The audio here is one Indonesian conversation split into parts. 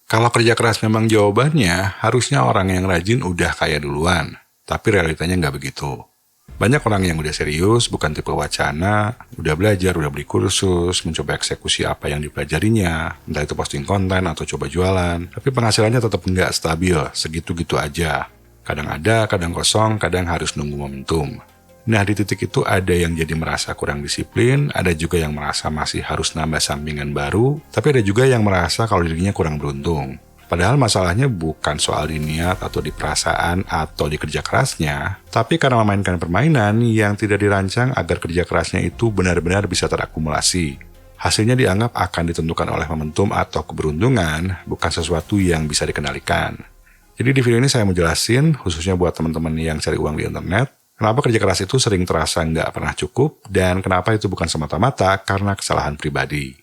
Kalau kerja keras memang jawabannya, harusnya orang yang rajin udah kaya duluan. Tapi realitanya nggak begitu. Banyak orang yang udah serius, bukan tipe wacana, udah belajar, udah beli kursus, mencoba eksekusi apa yang dipelajarinya, entah itu posting konten atau coba jualan, tapi penghasilannya tetap nggak stabil, segitu-gitu aja. Kadang ada, kadang kosong, kadang harus nunggu momentum. Nah, di titik itu ada yang jadi merasa kurang disiplin, ada juga yang merasa masih harus nambah sampingan baru, tapi ada juga yang merasa kalau dirinya kurang beruntung. Padahal masalahnya bukan soal di niat atau di perasaan atau di kerja kerasnya, tapi karena memainkan permainan yang tidak dirancang agar kerja kerasnya itu benar-benar bisa terakumulasi. Hasilnya dianggap akan ditentukan oleh momentum atau keberuntungan, bukan sesuatu yang bisa dikendalikan. Jadi di video ini saya mau jelasin, khususnya buat teman-teman yang cari uang di internet, kenapa kerja keras itu sering terasa nggak pernah cukup, dan kenapa itu bukan semata-mata karena kesalahan pribadi.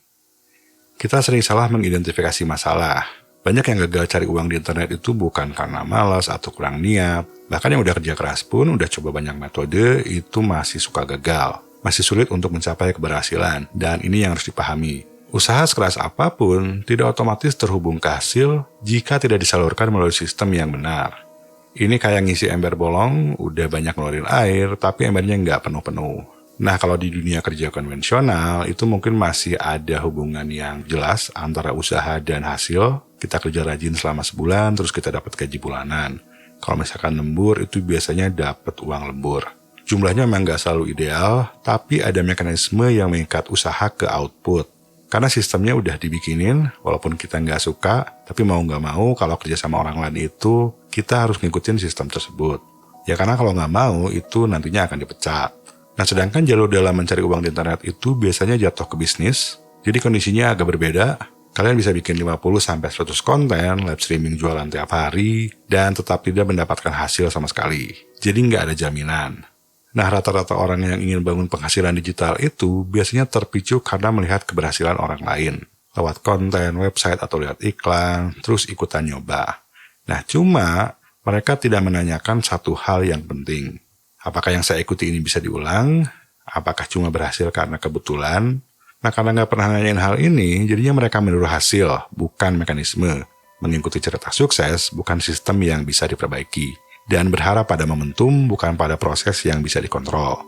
Kita sering salah mengidentifikasi masalah. Banyak yang gagal cari uang di internet itu bukan karena malas atau kurang niat. Bahkan yang udah kerja keras pun, udah coba banyak metode, itu masih suka gagal. Masih sulit untuk mencapai keberhasilan, dan ini yang harus dipahami. Usaha sekeras apapun tidak otomatis terhubung ke hasil jika tidak disalurkan melalui sistem yang benar. Ini kayak ngisi ember bolong, udah banyak ngeluarin air, tapi embernya nggak penuh-penuh. Nah, kalau di dunia kerja konvensional, itu mungkin masih ada hubungan yang jelas antara usaha dan hasil. Kita kerja rajin selama sebulan, terus kita dapat gaji bulanan. Kalau misalkan lembur, itu biasanya dapat uang lembur. Jumlahnya memang nggak selalu ideal, tapi ada mekanisme yang mengikat usaha ke output. Karena sistemnya udah dibikinin, walaupun kita nggak suka, tapi mau nggak mau kalau kerja sama orang lain itu, kita harus ngikutin sistem tersebut. Ya karena kalau nggak mau, itu nantinya akan dipecat. Nah sedangkan jalur dalam mencari uang di internet itu biasanya jatuh ke bisnis, jadi kondisinya agak berbeda. Kalian bisa bikin 50-100 konten, live streaming jualan tiap hari, dan tetap tidak mendapatkan hasil sama sekali. Jadi nggak ada jaminan. Nah, rata-rata orang yang ingin bangun penghasilan digital itu biasanya terpicu karena melihat keberhasilan orang lain. Lewat konten, website, atau lihat iklan, terus ikutan nyoba. Nah, cuma mereka tidak menanyakan satu hal yang penting. Apakah yang saya ikuti ini bisa diulang? Apakah cuma berhasil karena kebetulan? Nah, karena nggak pernah nanyain hal ini, jadinya mereka meniru hasil, bukan mekanisme. Mengikuti cerita sukses, bukan sistem yang bisa diperbaiki. Dan berharap pada momentum, bukan pada proses yang bisa dikontrol.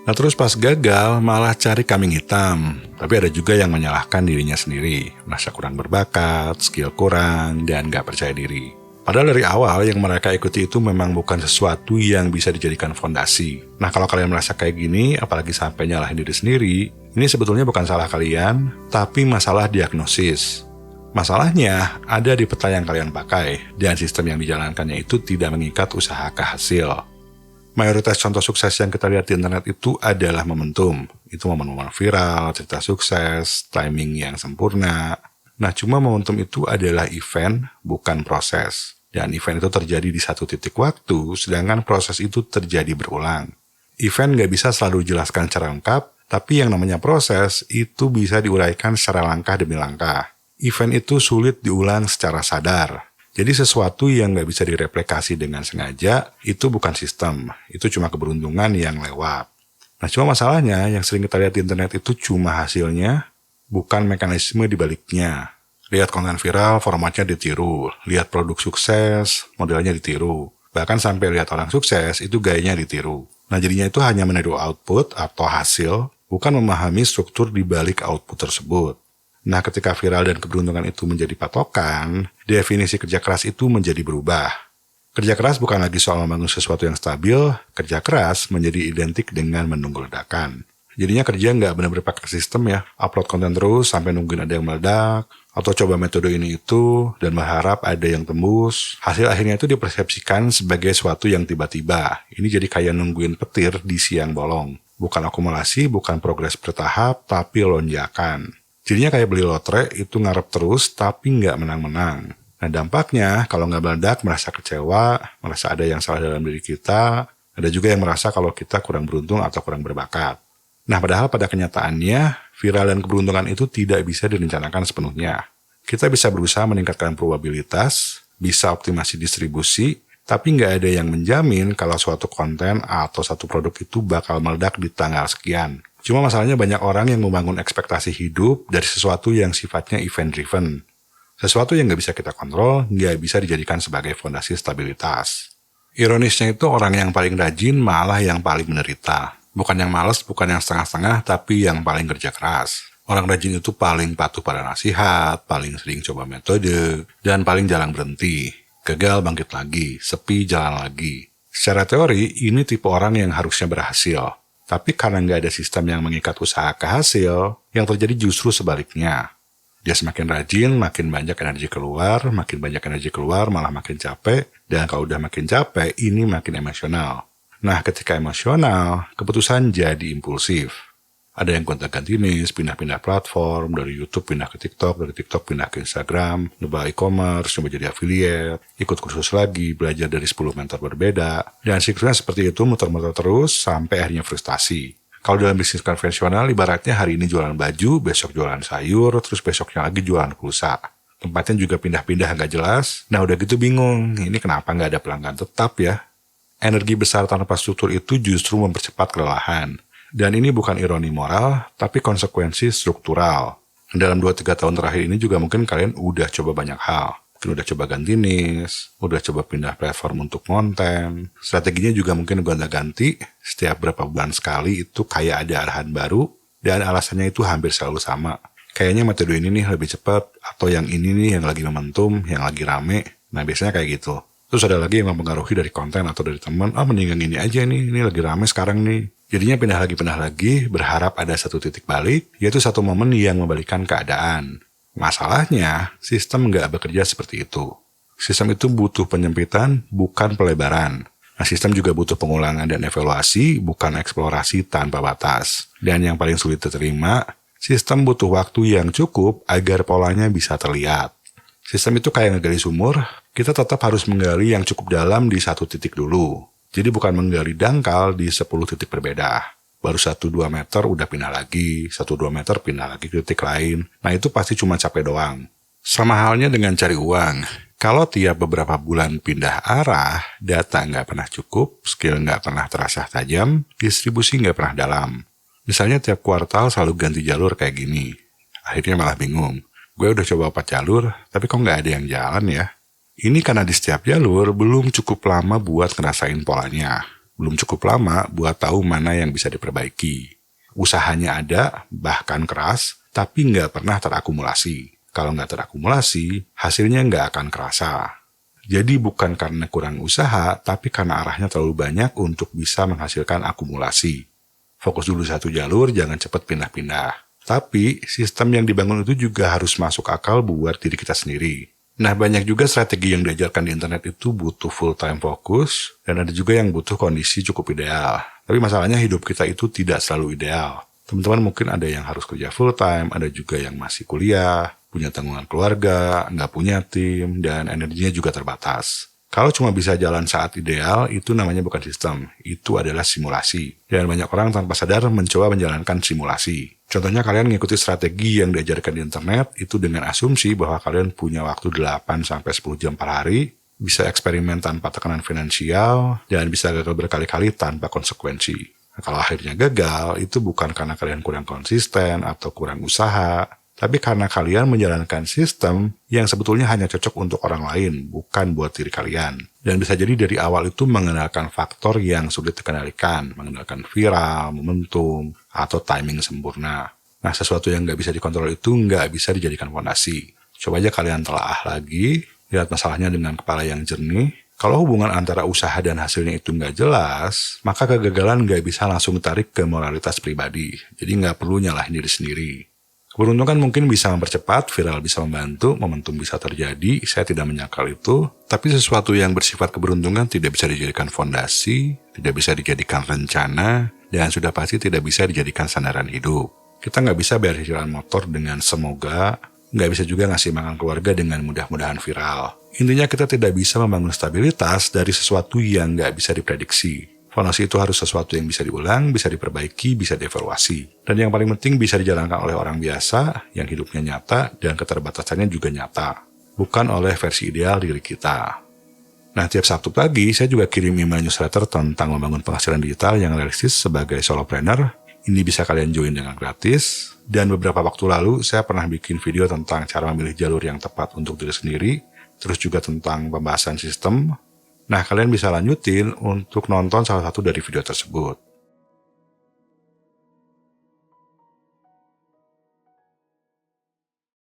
Nah terus pas gagal, malah cari kambing hitam. Tapi ada juga yang menyalahkan dirinya sendiri, merasa kurang berbakat, skill kurang, dan gak percaya diri. Padahal dari awal yang mereka ikuti itu memang bukan sesuatu yang bisa dijadikan fondasi. Nah kalau kalian merasa kayak gini, apalagi sampai nyalahin diri sendiri, ini sebetulnya bukan salah kalian, tapi masalah diagnosis. Masalahnya ada di peta yang kalian pakai, dan sistem yang dijalankannya itu tidak mengikat usaha ke hasil. Mayoritas contoh sukses yang kita lihat di internet itu adalah momentum. Itu momen-momen viral, cerita sukses, timing yang sempurna. Nah, cuma momentum itu adalah event, bukan proses. Dan event itu terjadi di satu titik waktu, sedangkan proses itu terjadi berulang. Event nggak bisa selalu dijelaskan secara lengkap, tapi yang namanya proses itu bisa diuraikan secara langkah demi langkah. Event itu sulit diulang secara sadar. Jadi sesuatu yang nggak bisa direplikasi dengan sengaja, itu bukan sistem. Itu cuma keberuntungan yang lewat. Nah cuma masalahnya yang sering kita lihat di internet itu cuma hasilnya, bukan mekanisme di baliknya. Lihat konten viral, formatnya ditiru. Lihat produk sukses, modelnya ditiru. Bahkan sampai lihat orang sukses, itu gayanya ditiru. Nah jadinya itu hanya meniru output atau hasil, bukan memahami struktur di balik output tersebut. Nah, ketika viral dan keberuntungan itu menjadi patokan, definisi kerja keras itu menjadi berubah. Kerja keras bukan lagi soal membangun sesuatu yang stabil, kerja keras menjadi identik dengan menunggu ledakan. Jadinya kerja nggak benar-benar pakai sistem ya, upload konten terus sampai nungguin ada yang meledak, atau coba metode ini itu, dan berharap ada yang tembus. Hasil akhirnya itu dipersepsikan sebagai sesuatu yang tiba-tiba. Ini jadi kayak nungguin petir di siang bolong. Bukan akumulasi, bukan progres bertahap, tapi lonjakan. Jadinya kayak beli lotre, itu ngarep terus tapi nggak menang-menang. Nah dampaknya, kalau nggak meledak, merasa kecewa, merasa ada yang salah dalam diri kita, ada juga yang merasa kalau kita kurang beruntung atau kurang berbakat. Nah padahal pada kenyataannya, viral dan keberuntungan itu tidak bisa direncanakan sepenuhnya. Kita bisa berusaha meningkatkan probabilitas, bisa optimasi distribusi, tapi nggak ada yang menjamin kalau suatu konten atau satu produk itu bakal meledak di tanggal sekian. Cuma masalahnya banyak orang yang membangun ekspektasi hidup dari sesuatu yang sifatnya event-driven. Sesuatu yang nggak bisa kita kontrol, nggak bisa dijadikan sebagai fondasi stabilitas. Ironisnya itu orang yang paling rajin malah yang paling menderita. Bukan yang malas, bukan yang setengah-setengah, tapi yang paling kerja keras. Orang rajin itu paling patuh pada nasihat, paling sering coba metode, dan paling jarang berhenti. Gagal bangkit lagi, sepi jalan lagi. Secara teori, ini tipe orang yang harusnya berhasil. Tapi karena nggak ada sistem yang mengikat usaha ke hasil, yang terjadi justru sebaliknya. Dia semakin rajin, makin banyak energi keluar, malah makin capek, dan kalau udah makin capek, ini makin emosional. Nah, ketika emosional, keputusan jadi impulsif. Ada yang gonta-ganti nis, pindah-pindah platform, dari YouTube pindah ke TikTok, dari TikTok pindah ke Instagram, nyoba e-commerce, nyoba jadi affiliate, ikut kursus lagi, belajar dari 10 mentor berbeda, dan siklusnya seperti itu muter-muter terus sampai akhirnya frustasi. Kalau dalam bisnis konvensional, ibaratnya hari ini jualan baju, besok jualan sayur, terus besoknya lagi jualan pulsa. Tempatnya juga pindah-pindah nggak jelas. Nah udah gitu bingung, ini kenapa nggak ada pelanggan tetap ya? Energi besar tanpa struktur itu justru mempercepat kelelahan. Dan ini bukan ironi moral, tapi konsekuensi struktural. Dalam 2-3 tahun terakhir ini juga mungkin kalian udah coba banyak hal. Mungkin udah coba ganti nis, udah coba pindah platform untuk konten. Strateginya juga mungkin gonta-ganti, setiap berapa bulan sekali itu kayak ada arahan baru, dan alasannya itu hampir selalu sama. Kayaknya metode ini nih lebih cepat, atau yang ini nih yang lagi momentum, yang lagi rame. Nah biasanya kayak gitu. Terus ada lagi yang mempengaruhi dari konten atau dari teman, mendingan ini aja nih, ini lagi rame sekarang nih. Jadinya pindah lagi, berharap ada satu titik balik, yaitu satu momen yang membalikkan keadaan. Masalahnya, sistem nggak bekerja seperti itu. Sistem itu butuh penyempitan, bukan pelebaran. Nah, sistem juga butuh pengulangan dan evaluasi, bukan eksplorasi tanpa batas. Dan yang paling sulit diterima, sistem butuh waktu yang cukup agar polanya bisa terlihat. Sistem itu kayak ngegali sumur, kita tetap harus menggali yang cukup dalam di satu titik dulu. Jadi bukan menggali dangkal di 10 titik berbeda. Baru 1-2 meter udah pindah lagi, 1-2 meter pindah lagi ke titik lain. Nah itu pasti cuma capek doang. Sama halnya dengan cari uang. Kalau tiap beberapa bulan pindah arah, data nggak pernah cukup, skill nggak pernah terasa tajam, distribusi nggak pernah dalam. Misalnya tiap kuartal selalu ganti jalur kayak gini. Akhirnya malah bingung. Gue udah coba 4 jalur, tapi kok nggak ada yang jalan ya? Ini karena di setiap jalur belum cukup lama buat ngerasain polanya. Belum cukup lama buat tahu mana yang bisa diperbaiki. Usahanya ada, bahkan keras, tapi nggak pernah terakumulasi. Kalau nggak terakumulasi, hasilnya nggak akan kerasa. Jadi bukan karena kurang usaha, tapi karena arahnya terlalu banyak untuk bisa menghasilkan akumulasi. Fokus dulu satu jalur, jangan cepat pindah-pindah. Tapi sistem yang dibangun itu juga harus masuk akal buat diri kita sendiri. Nah, banyak juga strategi yang diajarkan di internet itu butuh full-time fokus, dan ada juga yang butuh kondisi cukup ideal. Tapi masalahnya hidup kita itu tidak selalu ideal. Teman-teman mungkin ada yang harus kerja full-time, ada juga yang masih kuliah, punya tanggungan keluarga, nggak punya tim, dan energinya juga terbatas. Kalau cuma bisa jalan saat ideal, itu namanya bukan sistem, itu adalah simulasi. Dan banyak orang tanpa sadar mencoba menjalankan simulasi. Contohnya kalian ngikuti strategi yang diajarkan di internet itu dengan asumsi bahwa kalian punya waktu 8-10 jam per hari, bisa eksperimen tanpa tekanan finansial, dan bisa gagal berkali-kali tanpa konsekuensi. Nah, kalau akhirnya gagal, itu bukan karena kalian kurang konsisten atau kurang usaha, tapi karena kalian menjalankan sistem yang sebetulnya hanya cocok untuk orang lain, bukan buat diri kalian. Dan bisa jadi dari awal itu mengenalkan faktor yang sulit dikendalikan, mengenalkan viral, momentum, atau timing sempurna. Nah, sesuatu yang nggak bisa dikontrol itu nggak bisa dijadikan fondasi. Coba aja kalian telaah lagi, lihat masalahnya dengan kepala yang jernih. Kalau hubungan antara usaha dan hasilnya itu nggak jelas, maka kegagalan nggak bisa langsung tarik ke moralitas pribadi. Jadi nggak perlu nyalahin diri sendiri. Keberuntungan mungkin bisa mempercepat, viral bisa membantu, momentum bisa terjadi, saya tidak menyangkal itu. Tapi sesuatu yang bersifat keberuntungan tidak bisa dijadikan fondasi, tidak bisa dijadikan rencana, dan sudah pasti tidak bisa dijadikan sandaran hidup. Kita nggak bisa bayar cicilan motor dengan semoga, nggak bisa juga ngasih makan keluarga dengan mudah-mudahan viral. Intinya kita tidak bisa membangun stabilitas dari sesuatu yang nggak bisa diprediksi. Fondasi itu harus sesuatu yang bisa diulang, bisa diperbaiki, bisa dievaluasi. Dan yang paling penting bisa dijalankan oleh orang biasa, yang hidupnya nyata, dan keterbatasannya juga nyata. Bukan oleh versi ideal diri kita. Nah, tiap Sabtu pagi, saya juga kirim email newsletter tentang membangun penghasilan digital yang realistis sebagai solopreneur. Ini bisa kalian join dengan gratis. Dan beberapa waktu lalu saya pernah bikin video tentang cara memilih jalur yang tepat untuk diri sendiri, terus juga tentang pembahasan sistem. Nah, kalian bisa lanjutin untuk nonton salah satu dari video tersebut.